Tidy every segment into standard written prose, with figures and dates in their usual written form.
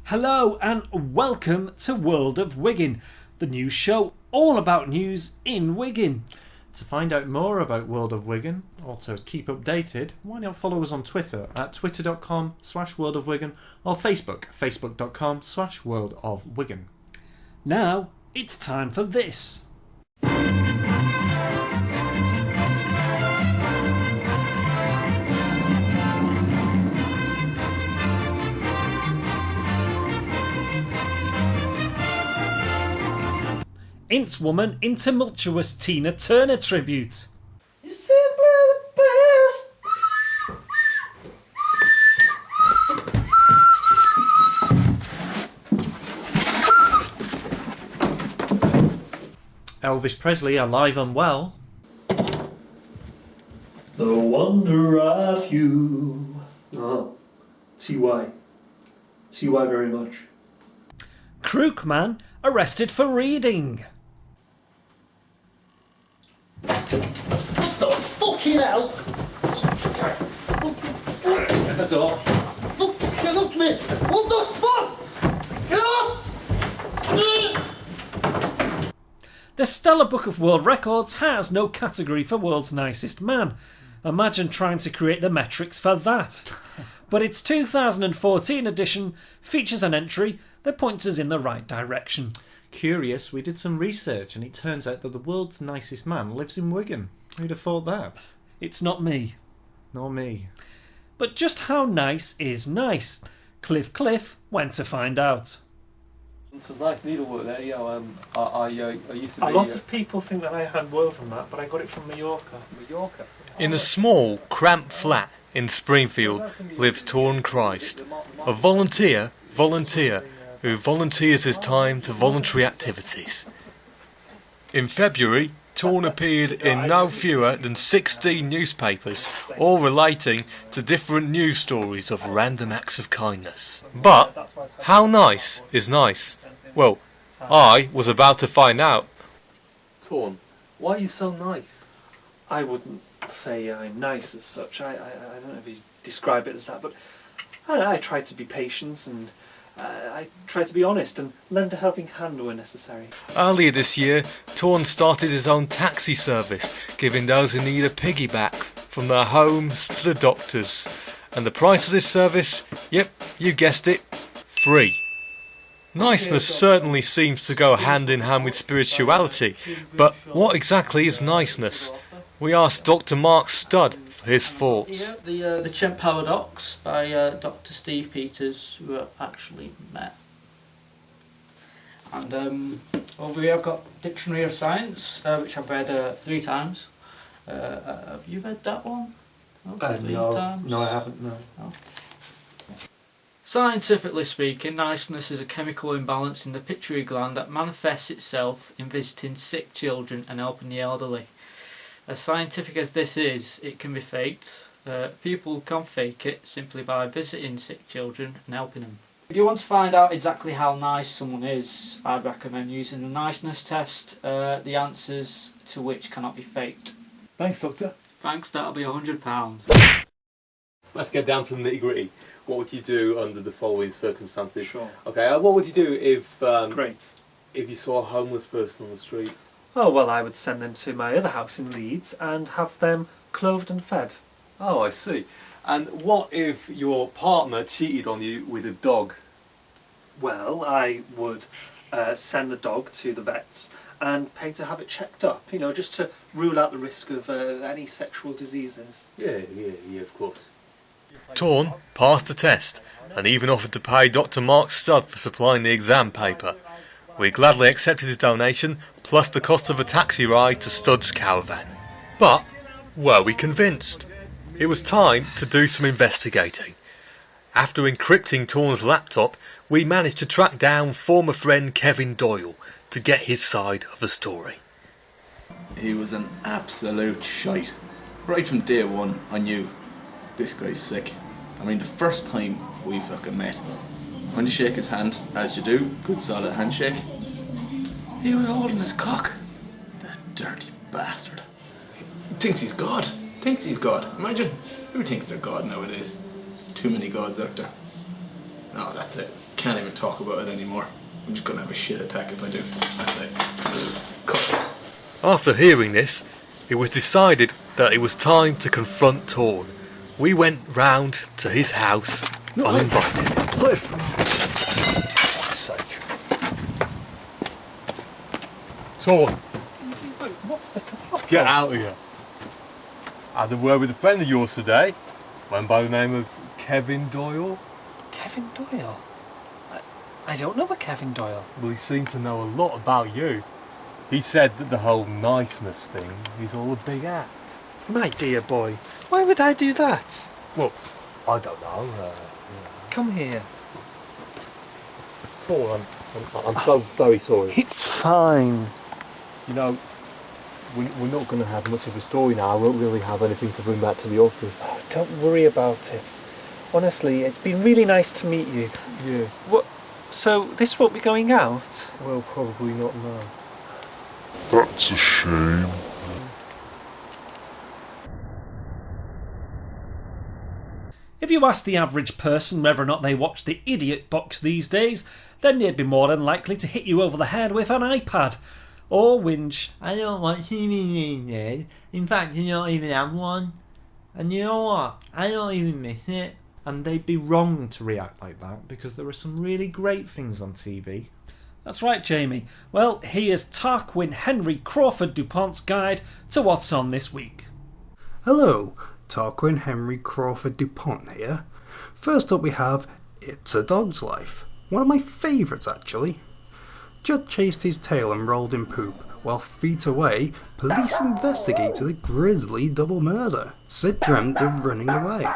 Hello and welcome to World of Wigan, the news show all about news in Wigan. To find out more about World of Wigan, or to keep updated, why not follow us on Twitter at twitter.com/worldofwigan or facebook.com/worldofwigan. Now it's time for this. Ince Woman in tumultuous Tina Turner tribute. You're simply the best. Elvis Presley alive and well. The wonder of you. T.Y. T.Y. very much. Crookman arrested for reading. What the fucking hell? At the door. Look, get off me! What the fuck? Get off! The Stellar Book of World Records has no category for World's Nicest Man. Imagine trying to create the metrics for that. But its 2014 edition features an entry that points us in the right direction. Curious, we did some research and it turns out that the world's nicest man lives in Wigan. Who'd have thought that? It's not me. Nor me. But just how nice is nice? Cliff went to find out. Some nice needlework there, yeah. I used to be... A lot of people think that I had woven that, but I got it from Mallorca. Mallorca. In a small, cramped flat in Springfield lives Torn Christ, a volunteer who volunteers his time to voluntary activities. In February, Torn appeared in no fewer than 16 newspapers, all relating to different news stories of random acts of kindness. But how nice is nice? Well, I was about to find out. Torn, why are you so nice? I wouldn't say I'm nice as such. I don't know if you describe it as that, but I try to be patient and I try to be honest and lend a helping hand where necessary. Earlier this year, Torn started his own taxi service, giving those in need a piggyback from their homes to the doctors. And the price of this service, yep, you guessed it, free. Niceness certainly seems to go hand in hand with spirituality, but what exactly is niceness? We asked Dr. Mark Studd for his thoughts. The Chimp Paradox by Dr. Steve Peters, who I actually met. And over here I've got Dictionary of Science, which I've read 3 times. Have you read that one? Three times? No, I haven't, no. Scientifically speaking, niceness is a chemical imbalance in the pituitary gland that manifests itself in visiting sick children and helping the elderly. As scientific as this is, it can be faked. People can fake it simply by visiting sick children and helping them. If you want to find out exactly how nice someone is, I'd recommend using the niceness test, the answers to which cannot be faked. Thanks, Doctor. Thanks, that'll be £100. Let's get down to the nitty-gritty. What would you do under the following circumstances? Sure. Okay, what would you do if Great. if you saw a homeless person on the street? Oh, well, I would send them to my other house in Leeds and have them clothed and fed. Oh, I see. And what if your partner cheated on you with a dog? Well, I would send the dog to the vets and pay to have it checked up, you know, just to rule out the risk of any sexual diseases. Yeah, of course. Torn passed the test and even offered to pay Dr. Mark Studd for supplying the exam paper. We gladly accepted his donation, plus the cost of a taxi ride to Studd's caravan. But were we convinced? It was time to do some investigating. After encrypting Torn's laptop, we managed to track down former friend Kevin Doyle to get his side of the story. He was an absolute shite. Right from day one, I knew this guy's sick. I mean, the first time we fucking met, when you shake his hand, as you do, good solid handshake, he was holding his cock. That dirty bastard. He thinks he's God. Imagine, who thinks they're God nowadays? Too many gods out there. No, that's it. can't even talk about it anymore. I'm just gonna have a shit attack if I do. That's it. Cut. After hearing this, it was decided that it was time to confront Torn. We went round to his house uninvited. Cliff! Torn, What's the kerfuffle? get out of here. I had a word with a friend of yours today. Went by the name of Kevin Doyle. Kevin Doyle? I don't know a Kevin Doyle. Well, he seemed to know a lot about you. He said that the whole niceness thing is all a big act. My dear boy, why would I do that? Well, I don't know. Come here. Torn, I'm so very sorry. It's fine. You know, we're not going to have much of a story now. I won't really have anything to bring back to the office. Oh, don't worry about it. Honestly, it's been really nice to meet you. Yeah. What? So this won't be going out? Well, probably not now. That's a shame. If you ask the average person whether or not they watch the Idiot Box these days, then they'd be more than likely to hit you over the head with an iPad. Or whinge. I don't watch TV these days. In fact, you don't even have one. And you know what? I don't even miss it. And they'd be wrong to react like that because there are some really great things on TV. That's right, Jamie. Well, here's Tarquin Henry Crawford DuPont's guide to what's on this week. Hello, Tarquin Henry Crawford DuPont here. First up we have It's a Dog's Life. One of my favourites actually. Judd chased his tail and rolled in poop, while feet away, police investigated a grisly double murder. Sid dreamt of running away.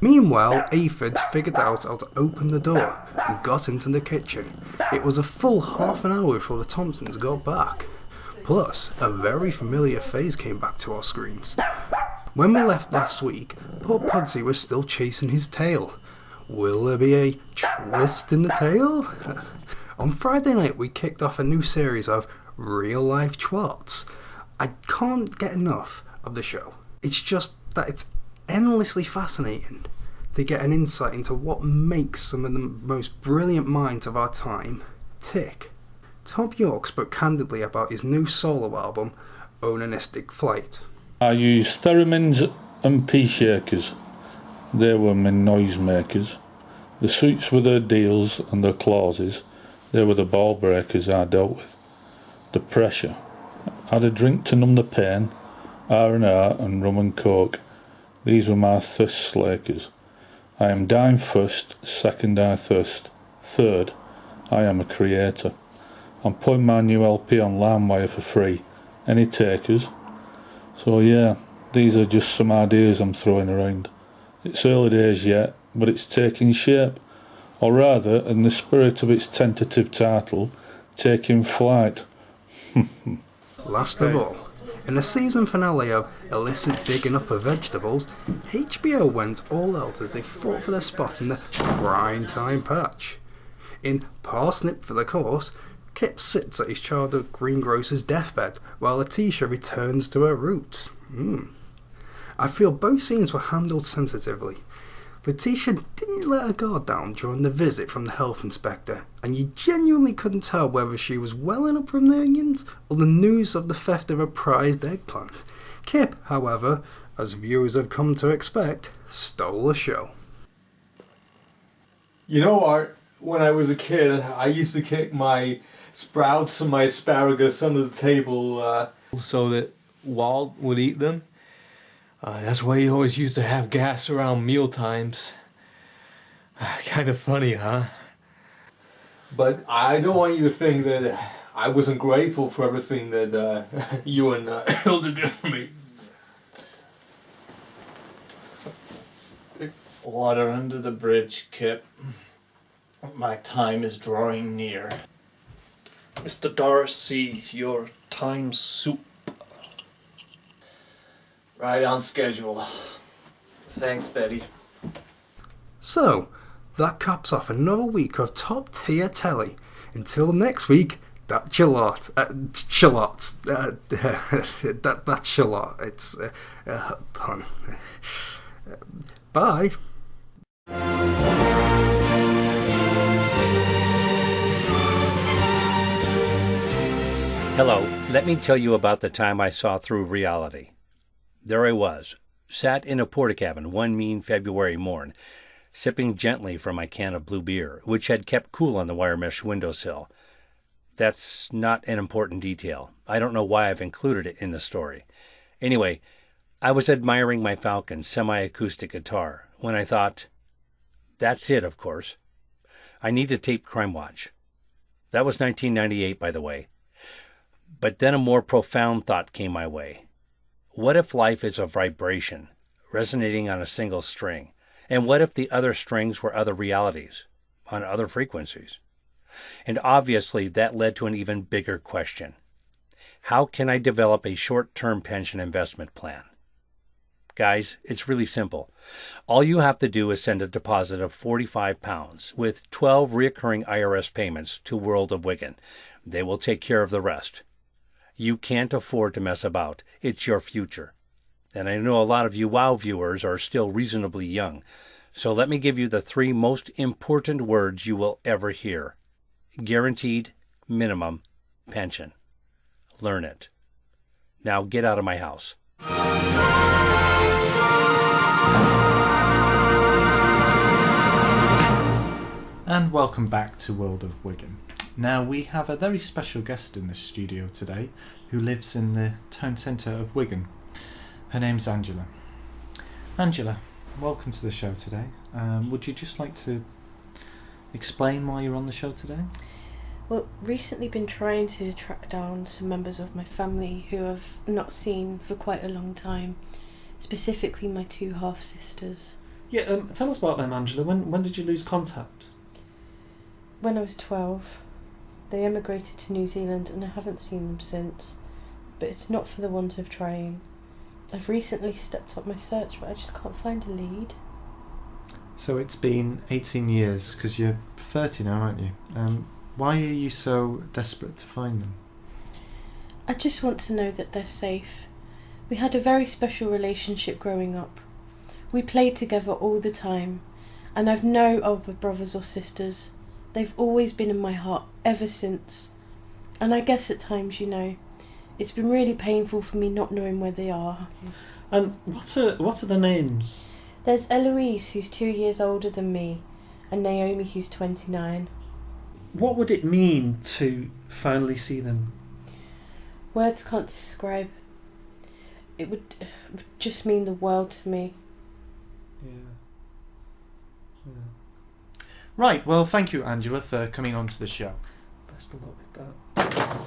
Meanwhile, Aphid figured out how to open the door and got into the kitchen. It was a full half an hour before the Thompsons got back. Plus, a very familiar face came back to our screens. When we left last week, poor Pudsey was still chasing his tail. Will there be a twist in the tale? On Friday night, we kicked off a new series of real-life twats. I can't get enough of the show. It's just that it's endlessly fascinating to get an insight into what makes some of the most brilliant minds of our time tick. Tom York spoke candidly about his new solo album, Onanistic Flight. I used theremins and pea shakers. They were my noisemakers. The suits were their deals and their clauses. They were the ball breakers I dealt with. The pressure. I had a drink to numb the pain, R&R and rum and coke. These were my thirst slakers. I am dying first, second I thirst. Third, I am a creator. I'm putting my new LP on LimeWire for free. Any takers? So yeah, these are just some ideas I'm throwing around. It's early days yet, but it's taking shape. Or rather, in the spirit of its tentative title, taking flight. Last of all, in the season finale of Illicit Digging Up of Vegetables, HBO went all out as they fought for their spot in the prime time patch. In Parsnip for the Course, Kip sits at his childhood greengrocer's deathbed while Letitia returns to her roots. I feel both scenes were handled sensitively. Letitia didn't let her guard down during the visit from the health inspector, and you genuinely couldn't tell whether she was welling up from the onions or the news of the theft of a prized eggplant. Kip, however, as viewers have come to expect, stole the show. You know, Art, when I was a kid, I used to kick my sprouts and my asparagus under the table so that Walt would eat them. That's why you always used to have gas around meal times. Kind of funny, huh? But I don't want you to think that I wasn't grateful for everything that you and Hilda did for me. Water under the bridge, Kip. My time is drawing near. Mr. Darcy, your time soup. Right on schedule. Thanks, Betty. So, that caps off another week of top tier telly. Until next week, that's shallot. That's shallot. It's a pun. Bye. Hello, let me tell you about the time I saw through reality. There I was, sat in a porta-cabin one mean February morn, sipping gently from my can of blue beer, which had kept cool on the wire mesh windowsill. That's not an important detail. I don't know why I've included it in the story. Anyway, I was admiring my Falcon semi-acoustic guitar when I thought, that's it, of course. I need to tape Crime Watch. That was 1998, by the way. But then a more profound thought came my way. What if life is a vibration, resonating on a single string? And what if the other strings were other realities, on other frequencies? And obviously that led to an even bigger question. How can I develop a short-term pension investment plan? Guys, it's really simple. All you have to do is send a deposit of £45 with 12 recurring IRS payments to World of Wigan. They will take care of the rest. You can't afford to mess about. It's your future. And I know a lot of you WOW viewers are still reasonably young. So let me give you the 3 most important words you will ever hear. Guaranteed minimum pension. Learn it. Now get out of my house. And welcome back to World of Wigan. Now we have a very special guest in the studio today who lives in the town centre of Wigan. Her name's Angela. Angela, welcome to the show today. Would you just like to explain why you're on the show today? Well, recently been trying to track down some members of my family who I've not seen for quite a long time, specifically my 2 half-sisters. Yeah, tell us about them, Angela. When did you lose contact? When I was 12. They emigrated to New Zealand and I haven't seen them since, but it's not for the want of trying. I've recently stepped up my search, but I just can't find a lead. So it's been 18 years, because you're 30 now, aren't you? Why are you so desperate to find them? I just want to know that they're safe. We had a very special relationship growing up. We played together all the time, and I've no older brothers or sisters. They've always been in my heart ever since. And I guess at times, you know, it's been really painful for me not knowing where they are. And what are the names? There's Eloise, who's 2 years older than me, and Naomi, who's 29. What would it mean to finally see them? Words can't describe. It would just mean the world to me. Yeah. Right, well, thank you, Angela, for coming on to the show. Best of luck with that.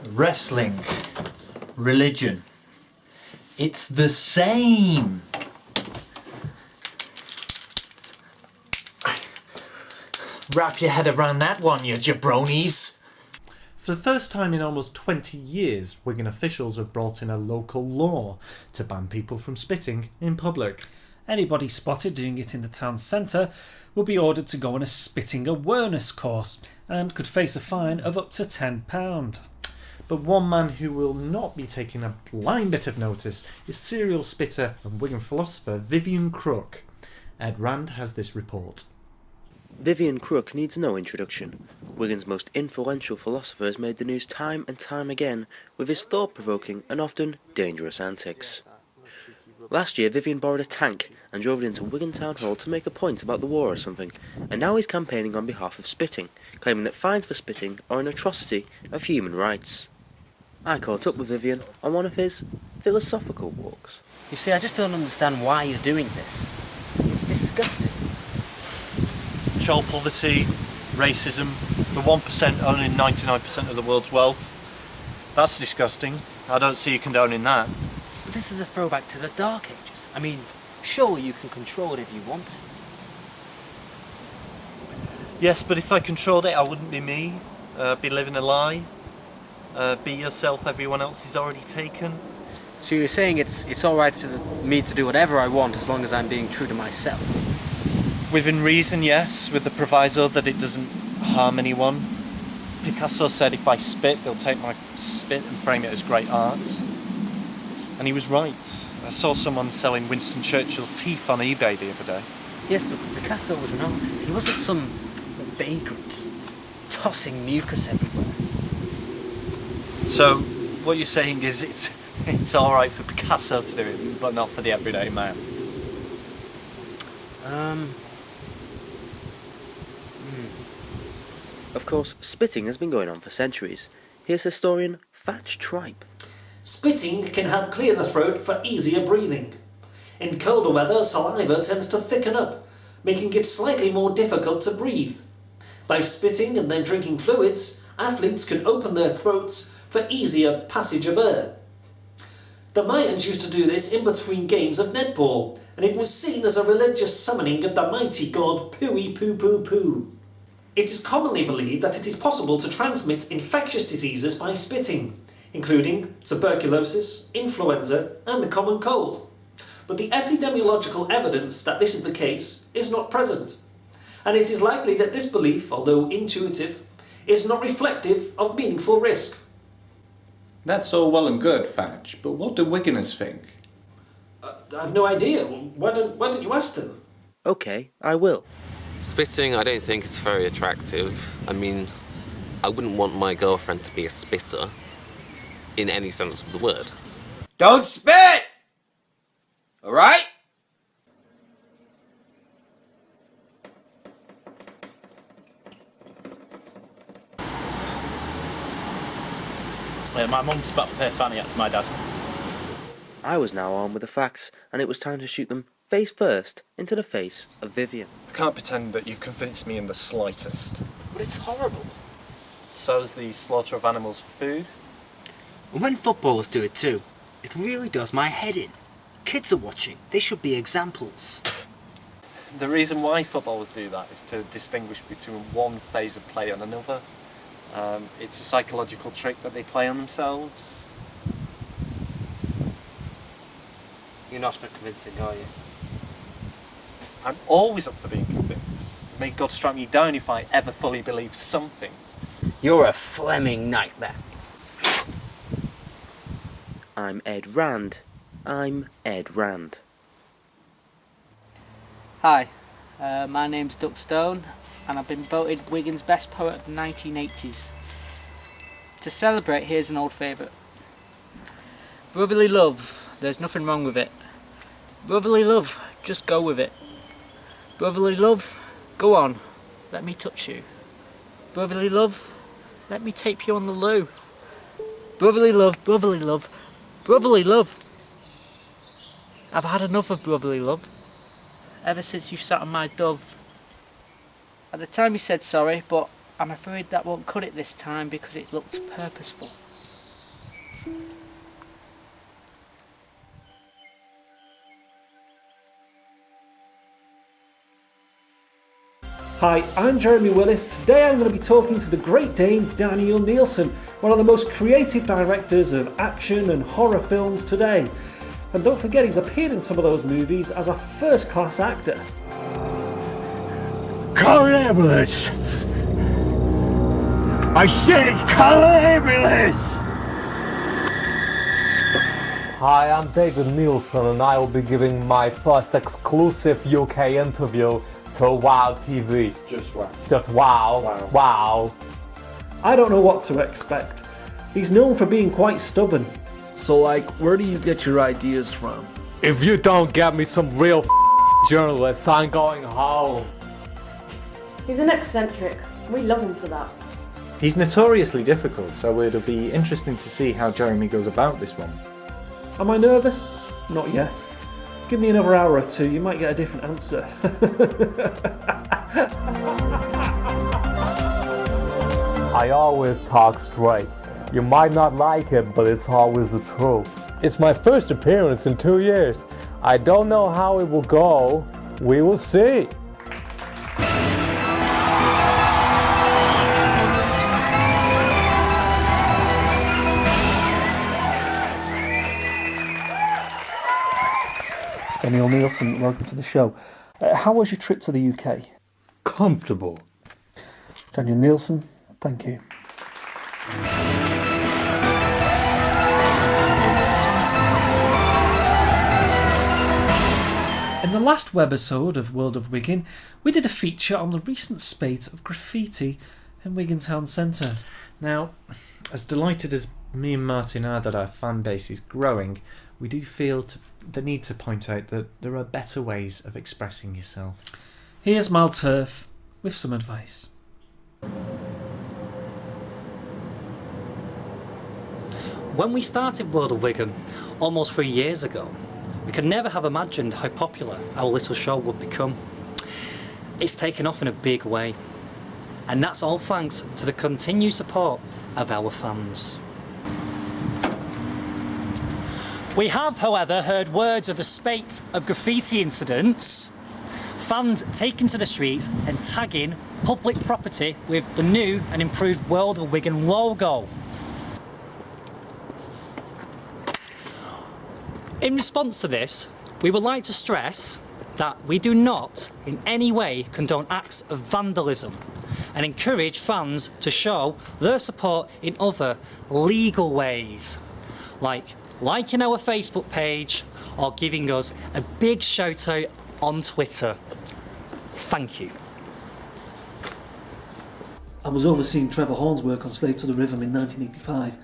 Wrestling. Religion. It's the same. Wrap your head around that one, you jabronis. For the first time in almost 20 years, Wigan officials have brought in a local law to ban people from spitting in public. Anybody spotted doing it in the town centre will be ordered to go on a spitting awareness course and could face a fine of up to £10. But one man who will not be taking a blind bit of notice is serial spitter and Wigan philosopher Vivian Crook. Ed Rand has this report. Vivian Crook needs no introduction. Wigan's most influential philosopher has made the news time and time again with his thought-provoking and often dangerous antics. Last year, Vivian borrowed a tank and drove it into Wigan Town Hall to make a point about the war or something, and now he's campaigning on behalf of spitting, claiming that fines for spitting are an atrocity of human rights. I caught up with Vivian on one of his philosophical walks. You see, I just don't understand why you're doing this. It's disgusting. Child poverty, racism, the 1% owning 99% of the world's wealth. That's disgusting. I don't see you condoning that. But this is a throwback to the Dark Ages. I mean, surely you can control it if you want to. Yes, but if I controlled it, I wouldn't be me. Be living a lie. Be yourself, everyone else is already taken. So you're saying it's alright for me to do whatever I want as long as I'm being true to myself? Within reason, yes, with the proviso that it doesn't harm anyone. Picasso said if I spit, they'll take my spit and frame it as great art. And he was right. I saw someone selling Winston Churchill's teeth on eBay the other day. Yes, but Picasso was an artist. He wasn't some vagrant tossing mucus everywhere. So, what you're saying is it's alright for Picasso to do it, but not for the everyday man? Of course, spitting has been going on for centuries. Here's historian Thatch Tripe. Spitting can help clear the throat for easier breathing. In colder weather, saliva tends to thicken up, making it slightly more difficult to breathe. By spitting and then drinking fluids, athletes can open their throats for easier passage of air. The Mayans used to do this in between games of netball, and it was seen as a religious summoning of the mighty god Pooey Poo Poo Poo. It is commonly believed that it is possible to transmit infectious diseases by spitting, including tuberculosis, influenza, and the common cold. But the epidemiological evidence that this is the case is not present, and it is likely that this belief, although intuitive, is not reflective of meaningful risk. That's all well and good, Thatch, but what do Wiganers think? I've no idea. Why don't you ask them? Okay, I will. Spitting, I don't think it's very attractive. I mean, I wouldn't want my girlfriend to be a spitter, in any sense of the word. Don't spit! Alright? My mum's about to pay a fanny out to my dad. I was now armed with the facts, and it was time to shoot them face first into the face of Vivian. I can't pretend that you've convinced me in the slightest. But it's horrible. So's the slaughter of animals for food. And when footballers do it too, it really does my head in. Kids are watching. They should be examples. The reason why footballers do that is to distinguish between one phase of play and another. It's a psychological trick that they play on themselves. You're not for convincing, are you? I'm always up for being convinced. May God strike me down if I ever fully believe something. You're a Fleming nightmare. I'm Ed Rand. I'm Ed Rand. Hi, my name's Duck Stone, and I've been voted Wigan's best poet of the 1980s. To celebrate, here's an old favourite. Brotherly love, there's nothing wrong with it. Brotherly love, just go with it. Brotherly love, go on, let me touch you. Brotherly love, let me tape you on the loo. Brotherly love, brotherly love, brotherly love. I've had enough of brotherly love, ever since you sat on my dove. At the time you said sorry, but I'm afraid that won't cut it this time because it looked purposeful. Hi, I'm Jeremy Willis. Today I'm going to be talking to the Great Dane Daniel Nielsen, one of the most creative directors of action and horror films today. And don't forget, he's appeared in some of those movies as a first-class actor. Call an ambulance! I said call an ambulance! Hi, I'm David Nielsen and I will be giving my first exclusive UK interview to WOW TV. Just WOW. Just WOW. Wow. I don't know what to expect. He's known for being quite stubborn. So, like, where do you get your ideas from? If you don't get me some real journalists, I'm going home. He's an eccentric. We love him for that. He's notoriously difficult, so it'll be interesting to see how Jeremy goes about this one. Am I nervous? Not yet. Give me another hour or two, you might get a different answer. I always talk straight. You might not like it, but it's always the truth. It's my first appearance in 2 years. I don't know how it will go. We will see. Daniel Nielsen, welcome to the show. How was your trip to the UK? Comfortable. Daniel Nielsen, thank you. In the last webisode of World of Wigan, we did a feature on the recent spate of graffiti in Wigan Town Centre. Now, as delighted as me and Martin, now that our fan base is growing, we do feel the need to point out that there are better ways of expressing yourself. Here's Mal Turf with some advice. When we started World of Wigan almost 3 years ago, we could never have imagined how popular our little show would become. It's taken off in a big way, and that's all thanks to the continued support of our fans. We have, however, heard words of a spate of graffiti incidents, fans taking to the streets and tagging public property with the new and improved World of Wigan logo. In response to this, we would like to stress that we do not in any way condone acts of vandalism and encourage fans to show their support in other legal ways, like liking our Facebook page or giving us a big shout out on Twitter. Thank you. I was overseeing Trevor Horn's work on Slave to the Rhythm in 1985,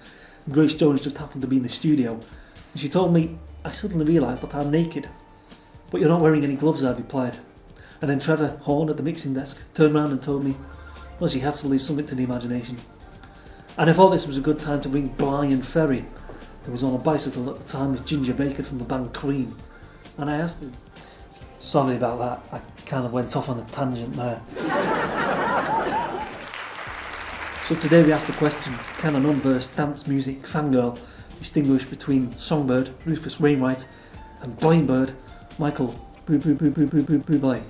and Grace Jones just happened to be in the studio, and she told me I suddenly realised that I'm naked. But you're not wearing any gloves, I replied. And then Trevor Horn at the mixing desk turned round and told me, well, she has to leave something to the imagination. And I thought this was a good time to bring Brian Ferry, who was on a bicycle at the time with Ginger Baker from the band Cream. And I asked him. Sorry about that, I kind of went off on a tangent there. So today we asked the question, can an unversed dance music fangirl distinguish between songbird Rufus Wainwright and blindbird Michael Buble?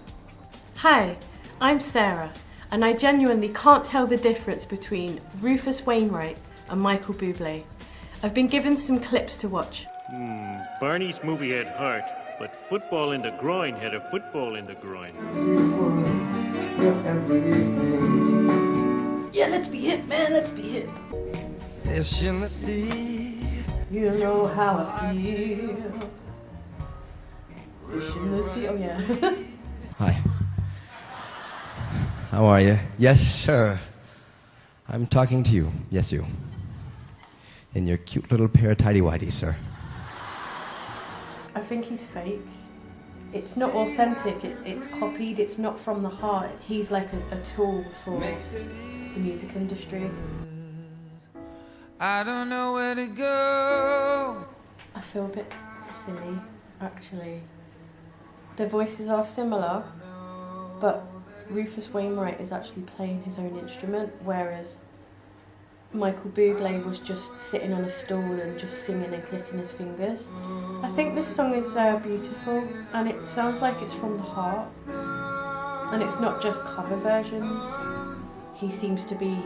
Hi, I'm Sarah, and I genuinely can't tell the difference between Rufus Wainwright and Michael Buble. I've been given some clips to watch. Barney's movie had heart, but football in the groin had a football in the groin. Yeah, let's be hip, man, let's be hip. Fish in the sea. You know how I feel. Fish in the sea, oh yeah. Hi. How are you? Yes, sir. I'm talking to you. Yes, you. In your cute little pair of tidy-whities, sir. I think he's fake. It's not authentic, it's copied, it's not from the heart. He's like a tool for the music industry. I don't know where to go. I feel a bit silly, actually. Their voices are similar, but Rufus Wainwright is actually playing his own instrument, whereas Michael Buble was just sitting on a stool and just singing and clicking his fingers. I think this song is beautiful, and it sounds like it's from the heart, and it's not just cover versions. He seems to be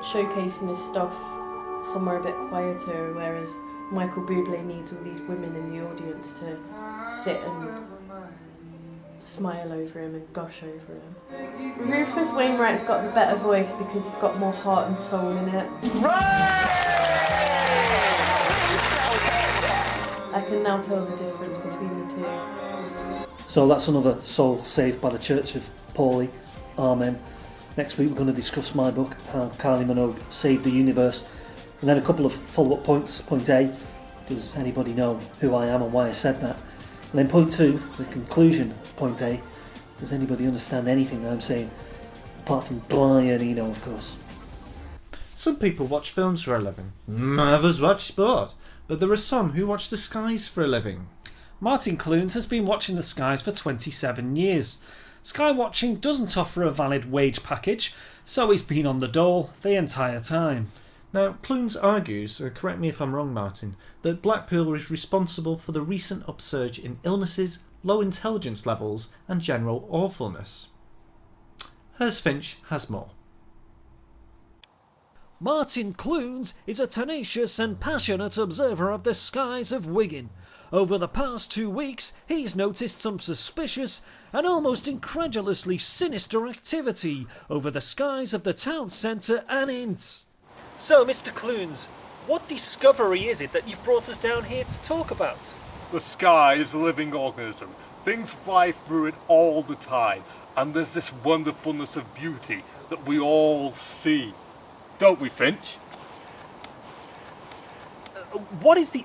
showcasing his stuff somewhere a bit quieter, whereas Michael Buble needs all these women in the audience to sit and smile over him and gush over him. Rufus Wainwright's got the better voice because it's got more heart and soul in it. I can now tell the difference between the two. So that's another soul saved by the Church of Paulie. Amen. Next week we're going to discuss my book, How Kylie Minogue Saved the Universe. And then a couple of follow-up points. Point A, does anybody know who I am and why I said that? And then point 2, the conclusion, point A, does anybody understand anything I'm saying? Apart from Brian Eno, of course. Some people watch films for a living. Others watch sport. But there are some who watch the skies for a living. Martin Clunes has been watching the skies for 27 years. Sky watching doesn't offer a valid wage package, so he's been on the dole the entire time. Now, Clunes argues, correct me if I'm wrong, Martin, that Blackpool is responsible for the recent upsurge in illnesses, low intelligence levels and general awfulness. Hers Finch has more. Martin Clunes is a tenacious and passionate observer of the skies of Wigan. Over the past 2 weeks, he's noticed some suspicious and almost incredulously sinister activity over the skies of the town centre and Ince. So, Mr. Clunes, what discovery is it that you've brought us down here to talk about? The sky is a living organism. Things fly through it all the time, and there's this wonderfulness of beauty that we all see. Don't we, Finch? what is the...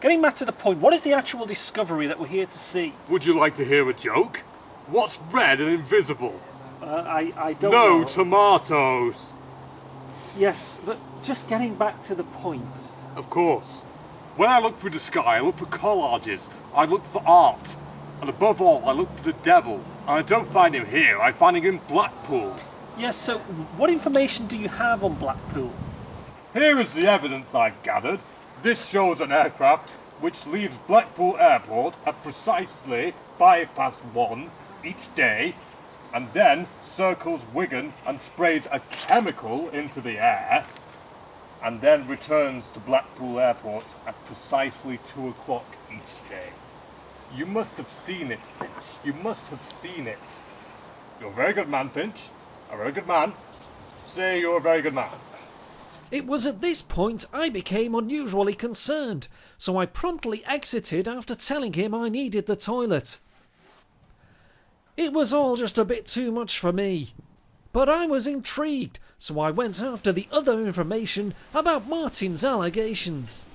Getting back to the point, what is the actual discovery that we're here to see? Would you like to hear a joke? What's red and invisible? I don't know. No tomatoes! Yes, but just getting back to the point. Of course. When I look through the sky, I look for collages, I look for art, and above all, I look for the devil. And I don't find him here, I find him in Blackpool. Yes, so what information do you have on Blackpool? Here is the evidence I gathered. This shows an aircraft which leaves Blackpool Airport at precisely 1:05 each day, and then circles Wigan and sprays a chemical into the air, and then returns to Blackpool Airport at precisely 2:00 each day. You must have seen it, Finch. You must have seen it. You're a very good man, Finch. A very good man. Say you're a very good man. It was at this point I became unusually concerned, so I promptly exited after telling him I needed the toilet. It was all just a bit too much for me, but I was intrigued, so I went after the other information about Martin's allegations.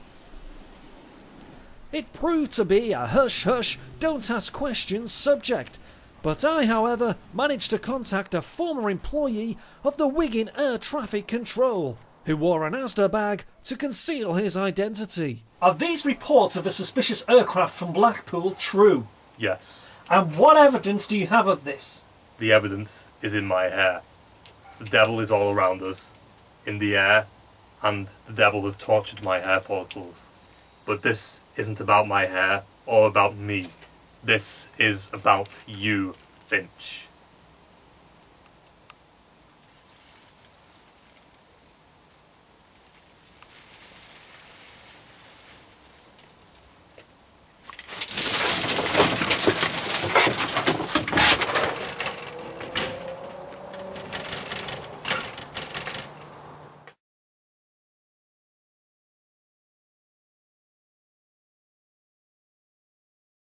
It proved to be a hush-hush, don't ask questions subject, but I, however, managed to contact a former employee of the Wigan Air Traffic Control, who wore an Asda bag to conceal his identity. Are these reports of a suspicious aircraft from Blackpool true? Yes. And what evidence do you have of this? The evidence is in my hair. The devil is all around us, in the air, and the devil has tortured my hair follicles. But this isn't about my hair or about me. This is about you, Finch.